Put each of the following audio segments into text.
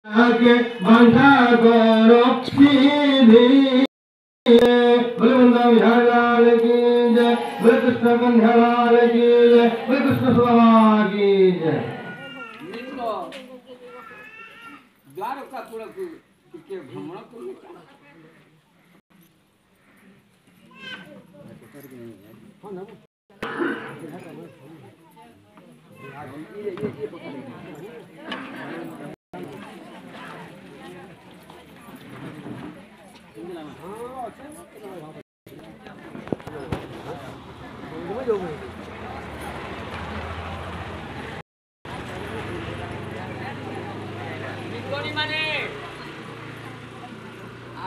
आगे बंधा करो सीधी वृंदा विहार लाल की जय कृष्ण कन्हैया लाल की जय कृष्ण सुदामा की जय द्वारकापुरକୁ ଟିକେ ଭ୍ରମଣ କରିବେ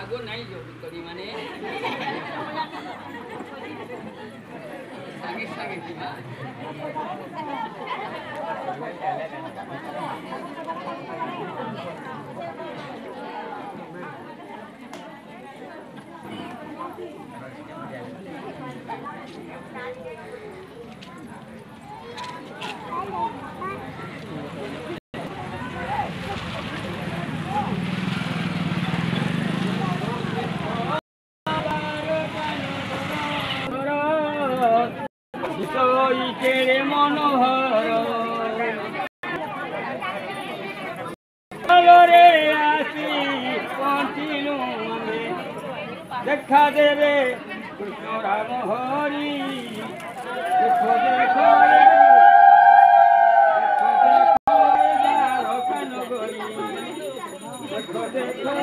आगो नहीं जो बिकड़ी माने सागे सागे जीवा देखा देवे कृष्ण राम हरि देखो देखो देखो देखो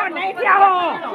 नहीं ठिया हो